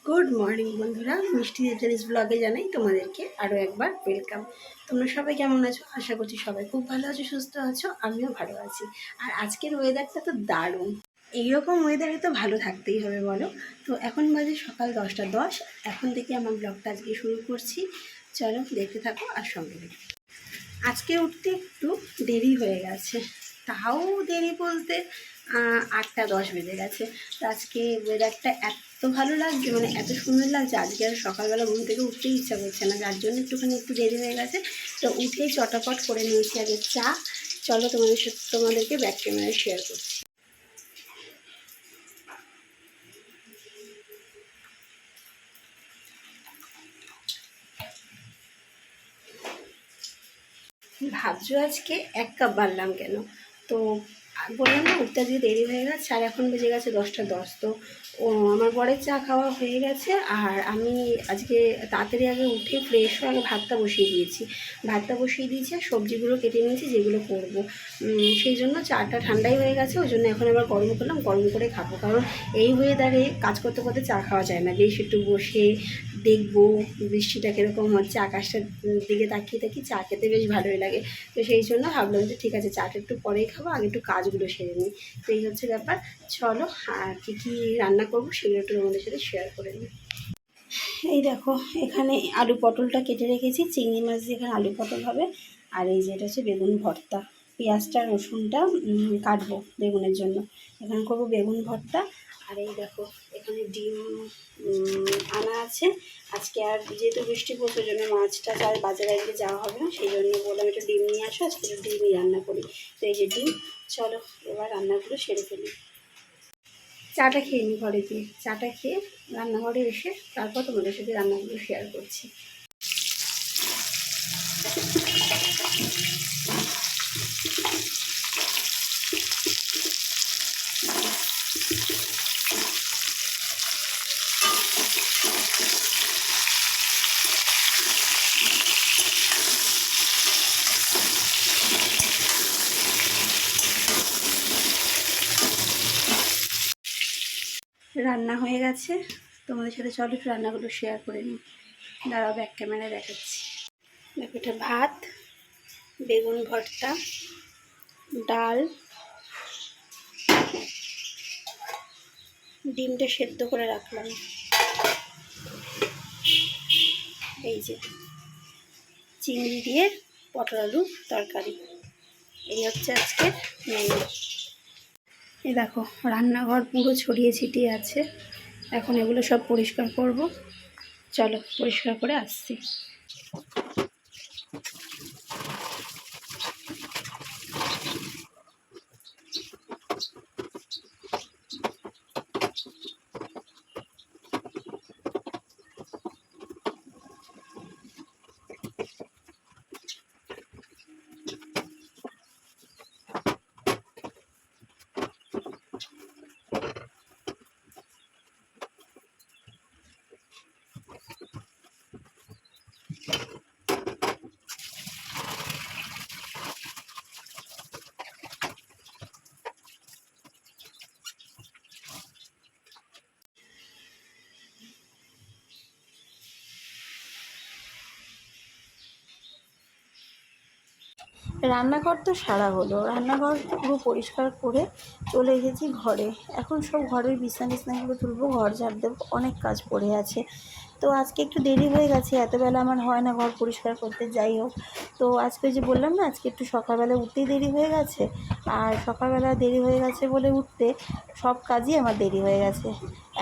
Good morning বন্ধুরা, মিষ্টি জেনিস ব্লগে জানাই তোমাদেরকে আরও একবার ওয়েলকাম। তোমরা সবাই কেমন আছো? আশা করছি সবাই খুব ভালো আছো, সুস্থ আছো। আমিও ভালো আছি। আর আজকের ওয়েদারটা তো দারুণ। এইরকম ওয়েদারে তো ভালো থাকতেই হবে বলো। তো এখন বাজে সকাল 10টা 10। এখন থেকে আমার ব্লগটা আজকে শুরু করছি। চলো দেখতে থাকো আর সঙ্গে দেখো। আজকে উঠতে একটু দেরি হয়ে গেছে, তাও দেরি বলতে 8টা 10 বেজে গেছে। তো আজকে ওয়েদারটা এত ভালো লাগছে, মানে এত সুন্দর লাগছে। আজকে আর সকালবেলা ঘুম থেকে উঠতেই ইচ্ছা করছে না, যার জন্য একটু দেরি হয়ে গেছে। তো উঠেই চটাপট করে নিয়েছি আগে চা। চলো তোমাদেরকে ব্যাক ক্যামেরায় শেয়ার করছি। ভাবছো আজকে 1 কাপ বানলাম কেন? তো বললাম না, উঠতে আজকে দেরি হয়ে গেছে। আর এখন বেজে গেছে 10টা 10। তো আমার বরের চা খাওয়া হয়ে গেছে। আর আমি আজকে তাড়াতাড়ি আগে উঠে ফ্রেশ হয়ে আগে ভাতটা বসিয়ে দিয়েছি। আর সবজিগুলো কেটে নিয়েছি যেগুলো করবো। সেই জন্য চাটা ঠান্ডাই হয়ে গেছে, ওই জন্য এখন আবার গরম করলাম, গরম করে খাবো। কারণ এই ওয়েদারে কাজ করতে করতে চা খাওয়া যায় না। বেশ একটু বসে দেখবো বৃষ্টিটা কীরকম হচ্ছে, আকাশটার দিকে তাকিয়ে থাকি, চা খেতে বেশ ভালোই লাগে। তো সেই জন্য ভাবলাম যে ঠিক আছে, চাটা একটু পরেই খাবো, আগে একটু কাজগুলো সেরে নিই। তো এই হচ্ছে ব্যাপার। চলো, আর কী কী রান্না করবো সেগুলো একটু তোমাদের সাথে শেয়ার করে নিই। এই দেখো, এখানে আলু পটলটা কেটে রেখেছি, চিংড়ি মাছ দিয়ে এখানে আলু পটল হবে। আর এই যে এটা হচ্ছে বেগুন ভর্তা। পেঁয়াজটা রসুনটা কাটবো বেগুনের জন্য। এখানে করবো বেগুন ভর্তা। আর এই দেখো, এখানে ডিম আনা আছে। আজকে আর যেহেতু বৃষ্টি পড়ছে, জন্য মাছটা আর বাজারে আজকে যাওয়া হবে না, সেই জন্য বললাম একটু ডিম নিয়ে আসো, আজকে একটু ডিমই রান্না করি। তো এই যে ডিম। চলো এবার রান্নাগুলো সেরে ফেলি। চাটা খেয়ে নিই ঘরে গিয়ে। চাটা খেয়ে রান্নাঘরে এসে তারপর তোমাদের সাথে রান্নাগুলো শেয়ার করছি। রান্না হয়ে গেছে, তোমাদের সাথে চলো একটু রান্নাগুলো শেয়ার করে নিই। দাঁড়াও, ব্যাক ক্যামেরায় দেখাচ্ছি। দেখো, এটা ভাত, বেগুন ভর্তা, ডাল, ডিমটা সেদ্ধ করে রাখলাম, এই যে চিংড়ি দিয়ে পটল আলু তরকারি। এই হচ্ছে আজকের মেনু। এই দেখো, রান্নাঘর পুরো ছড়িয়ে ছিটিয়ে আছে। এখন এগুলো সব পরিষ্কার করব। চলো পরিষ্কার করে আসছি। রান্নাঘর তো সারা হলো, রান্নাঘর পুরো পরিষ্কার করে চলে এসেছি ঘরে। এখন সব ঘরের বিছানাগুলো তুলবো, ঘর ঝাড় দেবো, অনেক কাজ পড়ে আছে। তো আজকে একটু দেরি হয়ে গেছে, এতবেলা আমার হয় না ঘর পরিষ্কার করতে। যাই হোক, তো আজকে যে বললাম না, আজকে একটু সকালবেলা উঠতেই দেরি হয়ে গেছে। আর সকালবেলা দেরি হয়ে গেছে বলে উঠতে সব কাজই আমার দেরি হয়ে গেছে।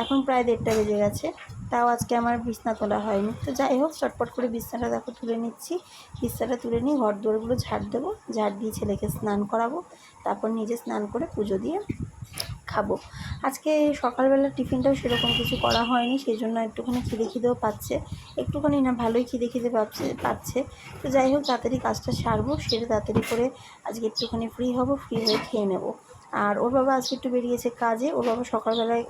এখন প্রায় 1:30 বেজে গেছে, তাও আজকে আমার বিছনা তোলা হয়নি। তো যাই হোক, চটপট করে বিছনাটা দেখো তুলে নিচ্ছি। বিছনাটা তুলে নিয়ে ঘর দুয়ারগুলো ঝাড় দেবো, ঝাড় দিয়ে ছেলেকে স্নান করাবো, তারপর নিজে স্নান করে পুজো দিয়ে খাবো। আজকে সকালবেলা টিফিনটাও সেরকম কিছু করা হয়নি, সেই জন্য একটুখানি খিদেও পাচ্ছে। একটুখানি না, ভালোই খিদে পাচ্ছে। তো যাই হোক, তাড়াতাড়ি কাজটা সারবো, সেরে তাড়াতাড়ি করে আজকে একটুখানি ফ্রি হব, ফ্রি হয়ে খেয়ে নেবো। আর ওর বাবা আজকে একটু বেরিয়েছে কাজে, ওর বাবা সকালবেলায়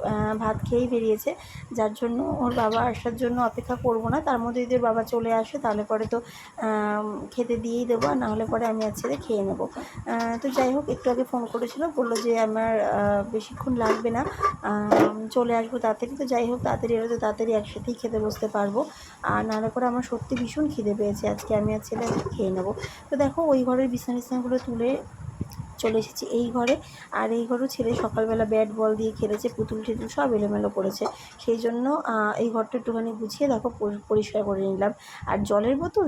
ভাত খেয়েই বেরিয়েছে, যার জন্য ওর বাবা আসার জন্য অপেক্ষা করব না। তার মধ্যে যদি ওর বাবা চলে আসে তাহলে পরে তো খেতে দিয়েই দেবো, আর নাহলে পরে আমি আর ছেলে খেয়ে নেবো। তো যাই হোক, একটু আগে ফোন করেছিল, বললো যে আমার বেশিক্ষণ লাগবে না, চলে আসবো তাড়াতাড়ি। তো যাই হোক, তাড়াতাড়ি এলে তো তাড়াতাড়ি একসাথেই খেতে বসতে পারবো, আর নাহলে পরে আমার সত্যি ভীষণ খিদে পেয়েছে আজকে, আমি আর ছেলে আজকে খেয়ে নেবো। তো দেখো, ওই ঘরের বিছানাগুলো তুলে চলে এসেছি এই ঘরে। আর এই ঘরেও ছেলে সকালবেলা ব্যাট বল দিয়ে খেলেছে, পুতুল টুতুল সব এলোমেলো করেছে, সেই জন্য এই ঘরটা একটুখানি গুছিয়ে দেখো পরিষ্কার করে নিলাম। আর জলের বোতল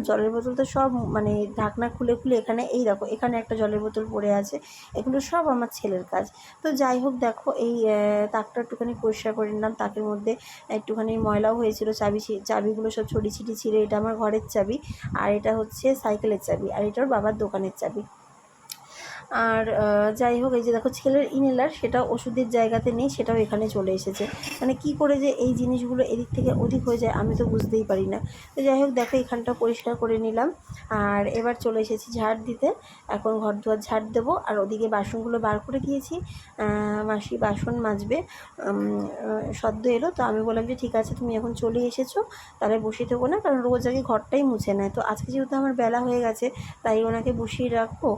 তো সব মানে ঢাকনা খুলে খুলে এখানে, এই দেখো এখানে একটা জলের বোতল পড়ে আছে, এগুলো সব আমার ছেলের কাজ। তো যাই হোক, দেখো এই তাকটা একটুখানি পরিষ্কার করে নিলাম, তাকের মধ্যে একটুখানি ময়লাও হয়েছিল, চাবিগুলো সব ছড়ি ছিটি ছিল। এটা আমার ঘরের চাবি, আর এটা হচ্ছে সাইকেলের চাবি, আর এটা ওর বাবার দোকানের চাবি। আর যাই হোক, এই যে দেখো ছেলের ইনহেলার, সেটাও ওষুধের জায়গাতে নেই, সেটাও এখানে চলে এসেছে। মানে কি করে যে এই জিনিসগুলো এদিক থেকে ওদিক হয়ে যায় আমি তো বুঝতেই পারি না। তো যাই হোক, দেখো এখানটা পরিষ্কার করে নিলাম, আর এবার চলে এসেছি ঝাড় দিতে। এখন ঘর দুয়ার ঝাড় দেবো, আর ওদিকে বাসনগুলো বার করে দিয়েছি, মাসি বাসন মাজবে। সদ্য এলো, তো আমি বললাম যে ঠিক আছে, তুমি এখন চলে এসেছো, তাহলে বসিয়ে দেবো না, কারণ রোজ আগে ঘরটাই মুছে নেয়। তো আজকে যেহেতু আমার বেলা হয়ে গেছে, তাই ওনাকে বসিয়ে রাখবো,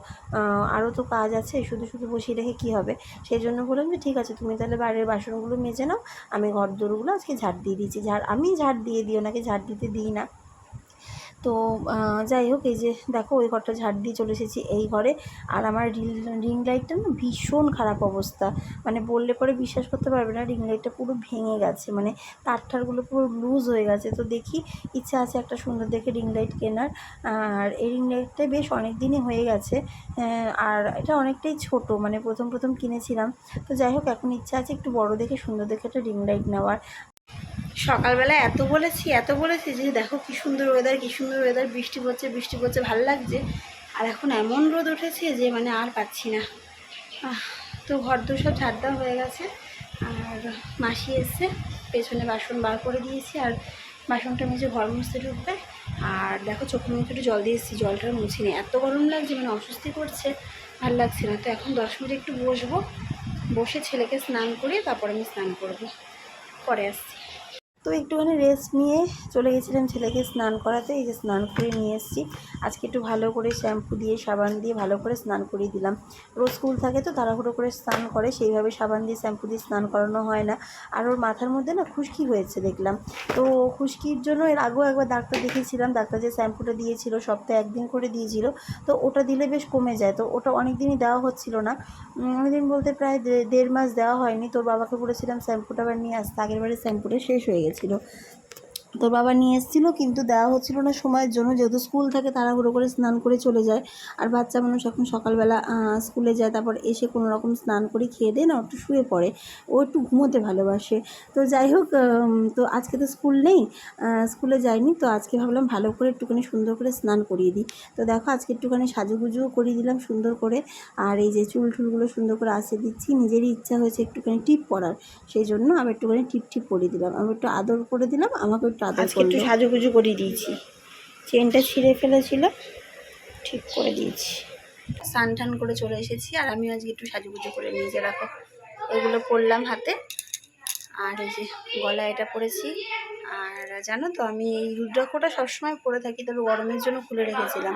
আরও তো কাজ আছে, শুধু শুধু বসিয়ে রেখে কী হবে। সেই জন্য বললাম যে ঠিক আছে, তুমি তাহলে বাইরের বাসনগুলো মেজে নাও, আমি ঘর দোরগুলো আজকে ঝাড় দিয়ে দিয়েছি। আমি ঝাড় দিয়ে দিই, ওনাকে ঝাড় দিতে দিই না। তো যাই হোক, এই যে দেখো ওই ঘরটা ঝাড় দিয়ে চলে এসেছি এই ঘরে। আর আমার রিং লাইটটা না ভীষণ খারাপ অবস্থা, মানে বললে পরে বিশ্বাস করতে পারবে না, রিং লাইটটা পুরো ভেঙে গেছে, মানে তারগুলো পুরো লুজ হয়ে গেছে। তো দেখি, ইচ্ছা আছে একটা সুন্দর দেখে রিং লাইট কেনার। আর এই রিং লাইটটা বেশ অনেক দিনই হয়ে গেছে, আর এটা অনেকটাই ছোট, মানে প্রথম কিনেছিলাম। তো যাই হোক, এখন ইচ্ছা আছে একটু বড় দেখে সুন্দর দেখে একটা রিং লাইট নেওয়ার। সকালবেলা এত বলেছি যে দেখো কী সুন্দর ওয়েদার, বৃষ্টি পড়ছে, ভালো লাগছে। আর এখন এমন রোদ উঠেছে যে মানে আর পাচ্ছি না। তো ঘর দোর সব ঝাড় দেওয়া হয়ে গেছে, আর মাসি এসছে, পেছনে বাসন বার করে দিয়েছি, আর বাসনটা মেজে ঘর মুছতে ঢুকবে। আর দেখো চোখের মুখে একটু জল দিয়ে এসেছি, জলটা মুছি নেই, এত গরম লাগছে, মানে অস্বস্তি করছে, ভালো লাগছে না। তো এখন 10 মিনিট একটু বসে ছেলেকে স্নান করিয়ে তারপর আমি স্নান করবো, পরে আসছি। তো একটুখানি রেস্ট নিয়ে চলে গেছিলাম ছেলেকে স্নান করাতে, এই যে স্নান করে নিয়ে এসেছি। আজকে একটু ভালো করে শ্যাম্পু দিয়ে সাবান দিয়ে ভালো করে স্নান করিয়ে দিলাম। রোজ স্কুল থাকে তো তাড়াহুড়ো করে স্নান করে, সেইভাবে সাবান দিয়ে শ্যাম্পু দিয়ে স্নান করানো হয় না। আর ওর মাথার মধ্যে না খুশকি হয়েছে দেখলাম, তো খুশকির জন্য এর আগেও একবার ডাক্তার দেখিয়েছিলাম, ডাক্তার যে শ্যাম্পুটা দিয়েছিল সপ্তাহে 1 দিন করে দিয়েছিল, তো ওটা দিলে বেশ কমে যায়। তো ওটা অনেক দিনই দেওয়া হচ্ছিল না, অনেকদিন বলতে প্রায় 1.5 মাস দেওয়া হয়নি। তোর বাবাকে বলেছিলাম শ্যাম্পুটা আবার নিয়ে আসতে, আগের বারে শ্যাম্পুটা শেষ হয়ে গেছিলো। তোর বাবা নিয়ে এসেছিলো, কিন্তু দেওয়া হচ্ছিল না সময়ের জন্য, যেহেতু স্কুল থাকে তাড়াহুড়ো করে স্নান করে চলে যায়। আর বাচ্চা মানুষ এখন সকালবেলা স্কুলে যায়, তারপর এসে কোনো রকম স্নান করে খেয়ে দিয়ে না একটু শুয়ে পড়ে, ও একটু ঘুমোতে ভালোবাসে। তো যাই হোক, তো আজকে তো স্কুল নেই, স্কুলে যায়নি, তো আজকে ভাবলাম ভালো করে একটুখানি সুন্দর করে স্নান করিয়ে দিই। তো দেখো আজকে একটুখানি সাজুগুজুও করিয়ে দিলাম সুন্দর করে, আর এই যে চুলগুলো সুন্দর করে আসে দিচ্ছি। নিজেরই ইচ্ছা হয়েছে একটুখানি টিপ পরার, সেই জন্য আমি একটুখানি টিপ পরিয়ে দিলাম, আমি একটু আদর করে দিলাম, আমাকে একটু আদর করলো। একটু সাজুগুজু করিয়ে দিয়েছি, চেনটা ছিঁড়ে ফেলেছিল, ঠিক করে দিয়েছি। স্নান টান করে চলে এসেছি, আর আমি আজকে একটু সাজুগুজু করে নিয়ে রাখো, এগুলো পরলাম হাতে, আর এই যে গলায় এটা পরেছি। আর জানো তো, আমি এই রুদ্রাক্ষটা সবসময় পরে থাকি, তবে গরমের জন্য খুলে রেখেছিলাম,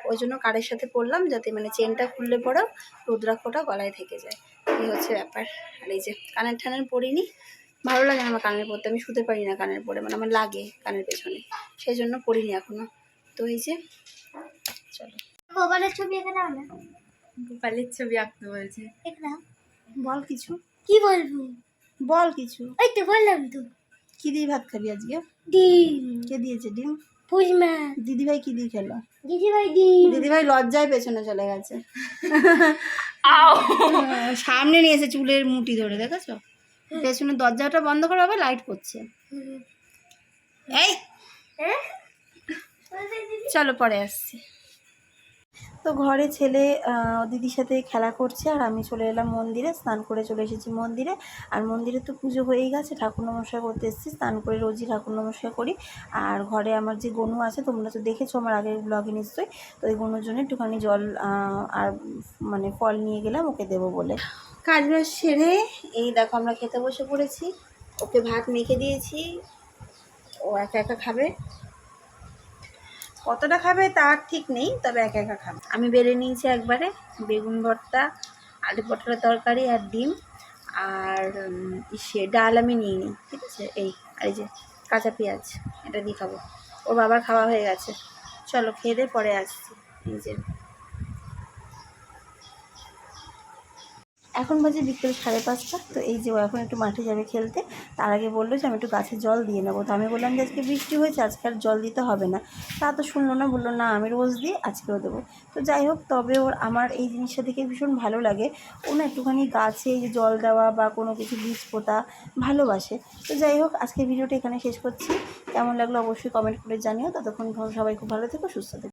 ওই জন্য কারের সাথে পরলাম, যাতে মানে চেনটা খুললে পরেও রুদ্রাক্ষটা গলায় থেকে যায়, এই হচ্ছে ব্যাপার। আর এই যে কানের ঠানের পরিনি, ভালো লাগে না আমার কানের পরতে, আমি শুতে পারি না কানের পরে, মানে আমার লাগে কানের পেছনে, সেই জন্য পরিনি এখনো। তো এই যে চলো, গোপালের ছবি এখানে না, গোপালের ছবি আঁকতে বলছে, এখানে বল কিছু, কি বলবো বল কিছু। এই তো বললাম তো। কি দিয়ে ভাত খাবি আজকে? ডিম। কে দিয়েছে ডিম? পুজমা। দিদিভাই কি দিয়ে খেলো? দিদিভাই লজ্জায় পেছনে চলে গেছে, সামনে নিয়ে এসে চুলের মুঠি ধরে, দেখেছো? পেছনে দরজাটা বন্ধ করে আবার লাইট করছে। এই চলো পরে আসছি। তো ঘরে ছেলে দিদির সাথে খেলা করছে, আর আমি চলে এলাম মন্দিরে, স্নান করে চলে এসেছি মন্দিরে। আর মন্দিরে তো পুজো হয়েই গেছে, ঠাকুর নমস্কার করতে এসেছি, স্নান করে রোজই ঠাকুর নমস্কার করি। আর ঘরে আমার যে গনু আছে, তোমরা তো দেখেছো আমার আগের ব্লগে নিশ্চয়ই, তো ওই গনুর জন্য একটুখানি জল আর মানে ফল নিয়ে গেলাম ওকে দেবো বলে। কাজ বাজ সেরে এই দেখো আমরা খেতে বসে পড়েছি। ওকে ভাত মেখে দিয়েছি, ও একা একা খাবে। কতটা খাবে তার ঠিক নেই, তবে একা একা খাবে। আমি বেড়ে নিয়েছি একবারে বেগুন ভর্তা, আলু পটলের তরকারি আর ডিম, আর ডাল আমি নিয়ে নিই, ঠিক আছে। আর এই যে কাঁচা পেঁয়াজ, এটা দিয়ে খাবো। ওর বাবার খাওয়া হয়ে গেছে, চলো খেয়ে দিয়ে পরে আসছি। এই যে এখন বাজে বিকেল 5:30। তো এই যে ও এখন একটু মাঠে যাবে খেলতে, তার আগে বললো যে আমি একটু গাছে জল দিয়ে নেবো। তো আমি বললাম যে আজকে বৃষ্টি হয়েছে, আজকে আর জল দিতে হবে না। তা তো শুনলো না, বললো না আমি রোজ দিই, আজকেও দেবো। তো যাই হোক, তবে ওর আমার এই জিনিসটা দেখে ভীষণ ভালো লাগে। ও না একটুখানি গাছে এই যে জল দেওয়া বা কোনো কিছু বীজ পোঁতা ভালোবাসে। তো যাই হোক, আজকে ভিডিওটা এখানে শেষ করছি। কেমন লাগলো অবশ্যই কমেন্ট করে জানিও। ততক্ষণ সবাই খুব ভালো থেকো, সুস্থ থেকো।